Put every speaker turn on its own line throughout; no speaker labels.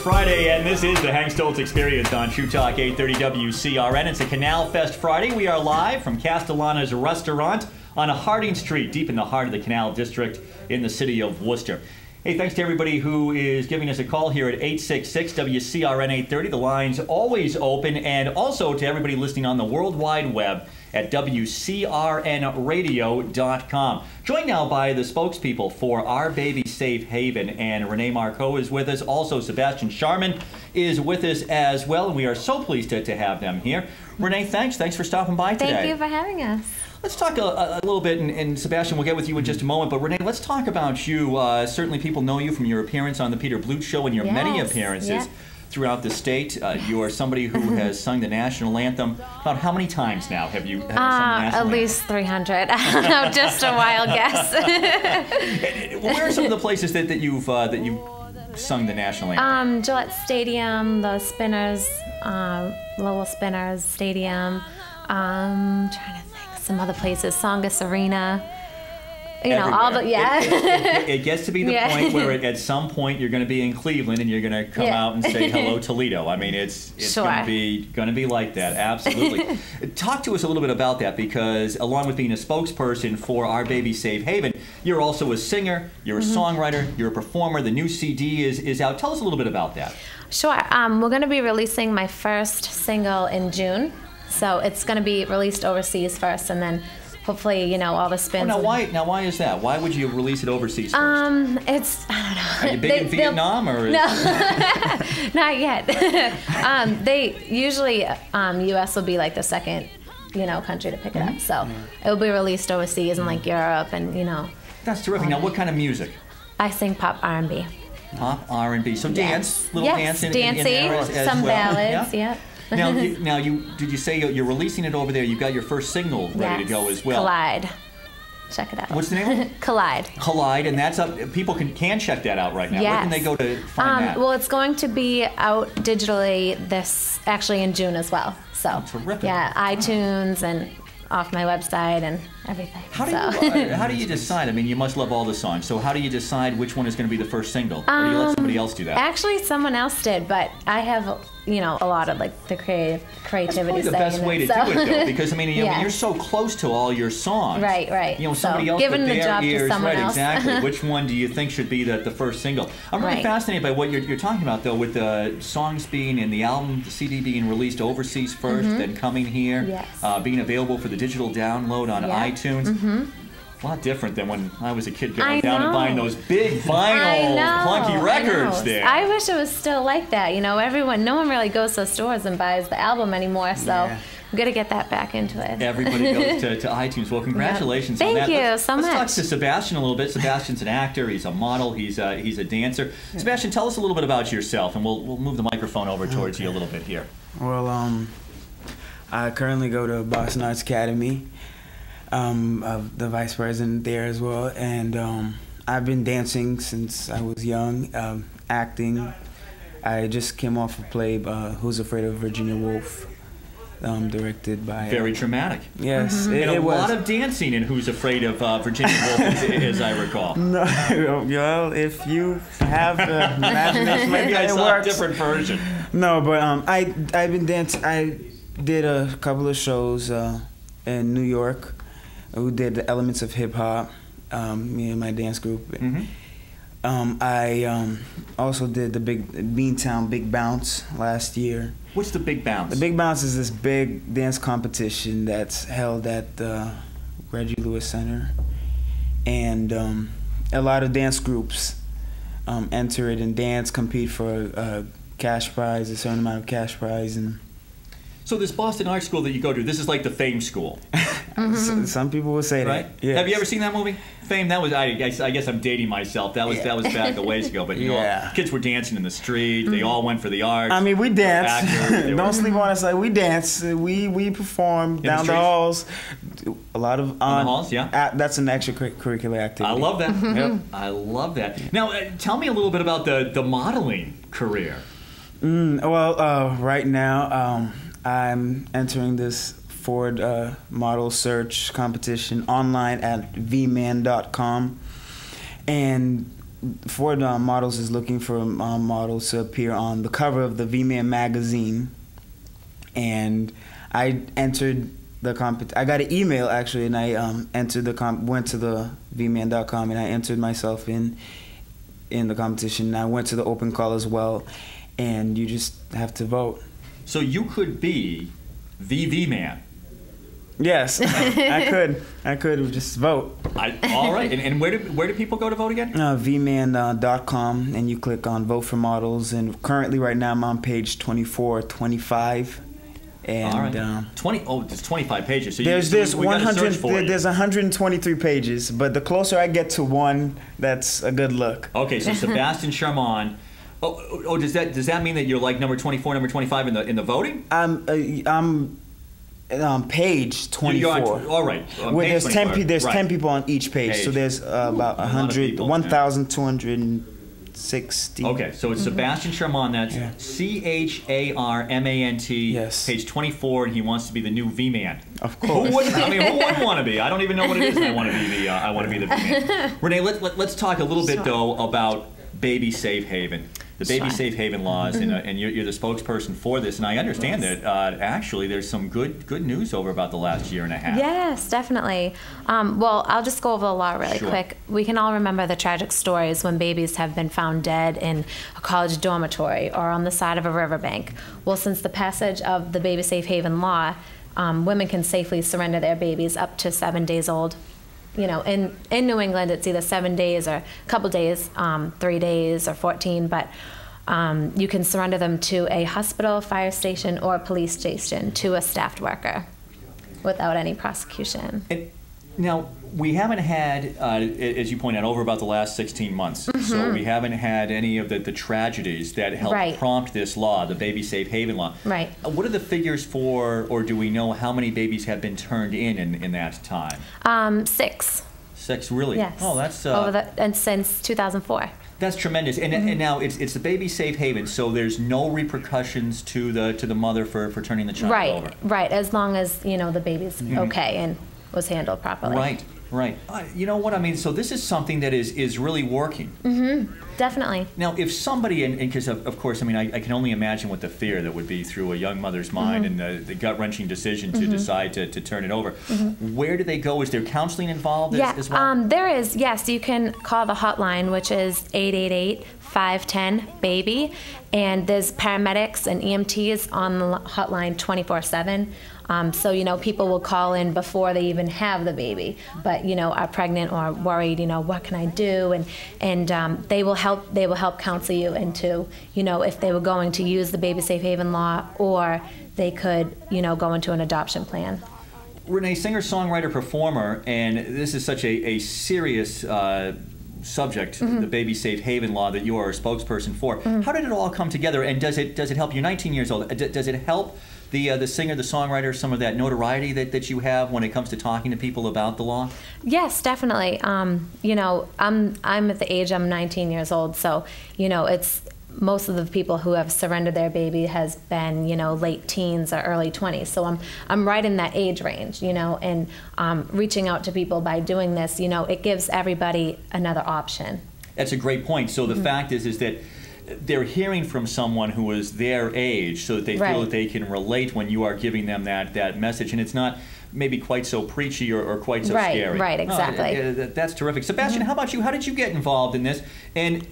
Friday, and this is the Hank Stolz Experience on True Talk 830 WCRN. It's a Canal Fest Friday. We are live from Castellana's Restaurant on Harding Street, deep in the heart of the Canal District in the city of Worcester. Hey, thanks to everybody who is giving us a call here at 866 WCRN 830. The line's always open, and also to everybody listening on the World Wide Web at WCRNradio.com. Joined now by the spokespeople for Our Baby Safe Haven, and Renee Marcou is with us. Also, Sebastien Charmant is with us as well, and we are so pleased to have them here. Renee, thanks for stopping by today.
Thank you for having us.
Let's talk a little bit, and Sebastien, we'll get with you in just a moment, but Renee, let's talk about you. Certainly people know you from your appearance on the Peter Blute Show and your many appearances throughout the state. You are somebody who has sung the national anthem. About how many times now have you sung the national anthem?
At least 300. No, just a wild guess.
Where are some of the places that you've sung the national anthem?
Gillette Stadium, the Spinners, Lowell Spinners Stadium, trying to think some other places, Songus Arena. You know, all the,
it gets to be the point where at some point you're going to be in Cleveland and you're going to come out and say hello Toledo. I mean, it's going to be like that. Absolutely. Talk to us a little bit about that, because along with being a spokesperson for Our Baby Safe Haven, you're also a singer, you're a songwriter, you're a performer. The new CD is out. Tell us a little bit about that.
Sure. We're going to be releasing my first single in June, so it's going to be released overseas first, and then hopefully, you know, all the spins.
Well, now why is that? Why would you release it overseas first?
It's, I don't know.
Are you big in Vietnam or?
No, not yet. They usually, U.S. will be like the second, you know, country to pick it up. So it will be released overseas in like Europe and, you know.
That's terrific. Now, what kind of music?
I sing pop R&B.
Pop R&B. So dance, little dance in
dancey,
there as
some
well.
ballads,
Now, did you say you're releasing it over there? You've got your first single ready to go as well.
Collide. Check it out.
What's the name of it?
Collide.
Collide, and that's up. People can check that out right now.
Yes.
Where can they go to find that?
Well, it's going to be out digitally actually in June as well. So,
terrific.
Yeah, iTunes and off my website and everything.
How do you decide? I mean, you must love all the songs. So how do you decide which one is going to be the first single? Or do you let somebody else do that?
Actually, someone else did, but I have, you know, a lot of like the creativity.
That's probably the best way to do it, though, because I mean, you're so close to all your songs.
Right.
You know, somebody else
giving
with
the
their
job
ears,
to someone else.
Exactly. Which one do you think should be the first single? I'm really fascinated by what you're talking about, though, with the songs being in the album, the CD being released overseas first, then coming here, being available for the digital download on iTunes. A lot different than when I was a kid going down and buying those big vinyl clunky records there.
I wish it was still like that. You know, no one really goes to stores and buys the album anymore, so I'm going to get that back into it.
Everybody goes to iTunes. Well, congratulations on that.
Thank you so much.
Let's talk to Sebastien a little bit. Sebastian's an actor. He's a model. He's a dancer. Sebastien, tell us a little bit about yourself, and we'll move the microphone over towards you a little bit here.
Well, I currently go to Boston Arts Academy. Of the vice president there as well, and I've been dancing since I was young, acting. I just came off a play, Who's Afraid of Virginia Woolf, directed by...
Very traumatic.
Yes.
And a lot of dancing in Who's Afraid of Virginia Woolf, as I recall.
No, well, if you have the imagination,
maybe I saw a different version.
No, but I've been dancing. I did a couple of shows in New York. We did the Elements of Hip Hop, me and my dance group. I also did the Beantown Big Bounce last year.
What's the Big Bounce?
The Big Bounce is this big dance competition that's held at the Reggie Lewis Center, and a lot of dance groups enter it and compete for a cash prize, a certain amount of cash prize, and.
So this Boston Art School that you go to, this is like the Fame School.
Some people would say that.
Yes. Have you ever seen that movie? Fame. That was I guess I'm dating myself. That was back a ways ago. But you know, kids were dancing in the street. They all went for the arts.
I mean, we dance. Don't sleep on us. Like we dance. We perform down the halls. A lot of
on the halls. Yeah.
That's an extracurricular activity.
I love that. I love that. Now, tell me a little bit about the modeling career.
Well, right now. I'm entering this Ford model search competition online at vman.com, and Ford Models is looking for models to appear on the cover of the V-Man magazine, and I entered the I got an email actually, and I entered went to the vman.com and I entered myself in the competition. I went to the open call as well, and you just have to vote.
So you could be the V-Man.
Yes, I could just vote.
All right, and where do people go to vote again?
vman.com, and you click on Vote for Models. And currently, right now, I'm on page 24, 25. And
all right. 20. Oh, there's 25 pages. So
there's
we
100.
There's
123 pages, but the closer I get to one, that's a good look.
Okay, so Sebastien Charmant. Oh, does that mean that you're like number 24, number 25 in the voting?
I'm on page 24.
All right.
Where there's 10 people on each page. So there's about 1,260.
Okay, so it's Sebastien Charmant. That's Charmant.
Yes.
Page 24, and he wants to be the new V-Man.
Of course.
Who wouldn't want to be? I don't even know what it is. I want to be the V-Man. Renee, let's talk a little bit though about Baby Safe Haven. The Baby Safe Haven laws, and you're the spokesperson for this, and I understand that actually there's some good news over about the last year and a half.
Yes, definitely. Well, I'll just go over the law really quick. We can all remember the tragic stories when babies have been found dead in a college dormitory or on the side of a riverbank. Well, since the passage of the Baby Safe Haven law, women can safely surrender their babies up to 7 days old. You know, in New England, it's either 7 days or a couple days, 3 days or 14, but you can surrender them to a hospital, fire station, or police station to a staffed worker without any prosecution.
Now, we haven't had, as you point out, over about the last 16 months, so we haven't had any of the tragedies that helped prompt this law, the Baby Safe Haven law.
Right.
What are the figures for, or do we know how many babies have been turned in that time?
6.
6, really?
Yes.
Oh, that's...
and since 2004.
That's tremendous. And now it's the Baby Safe Haven, so there's no repercussions to the mother for turning the child over.
Right, as long as, you know, the baby's okay and was handled properly.
Right. You know what I mean? So this is something that is really working.
Definitely.
Now, if somebody, and because of course, I mean, I can only imagine what the fear that would be through a young mother's mind and the gut-wrenching decision to decide to turn it over. Where do they go? Is there counseling involved as well?
There is. Yes, you can call the hotline, which is 888-510-BABY, and there's paramedics and EMTs on the hotline 24/7. So, you know, people will call in before they even have the baby, but, you know, are pregnant or worried, you know, what can I do? And they will help counsel you into, you know, if they were going to use the Baby Safe Haven law, or they could, you know, go into an adoption plan.
Renee, singer, songwriter, performer, and this is such a serious subject, the Baby Safe Haven law that you are a spokesperson for. How did it all come together, and does it help? You're 19 years old. Does it help the singer, the songwriter, some of that notoriety that you have when it comes to talking to people about the law? Yes,
definitely. You know, I'm at the age, I'm 19 years old, so, you know, it's most of the people who have surrendered their baby has been, you know, late teens or early 20s. So I'm right in that age range, you know, and reaching out to people by doing this, you know, it gives everybody another option.
That's a great point. So the fact is that they're hearing from someone who is their age, so that they feel that they can relate when you are giving them that message, and it's not maybe quite so preachy or quite so scary.
Right, exactly.
That's terrific. Sebastien, how about you? How did you get involved in this? And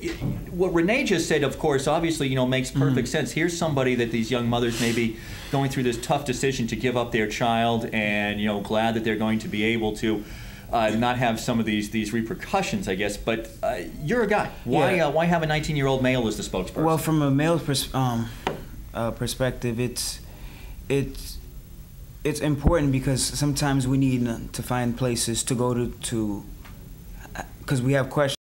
what Renee just said, of course, obviously, you know, makes perfect sense. Here's somebody that these young mothers may be going through this tough decision to give up their child, and, you know, glad that they're going to be able to not have some of these repercussions, I guess. But you're a guy. Why have a 19-year-old male as the spokesperson?
Well, from a male's perspective, it's important because sometimes we need to find places to go to because we have questions.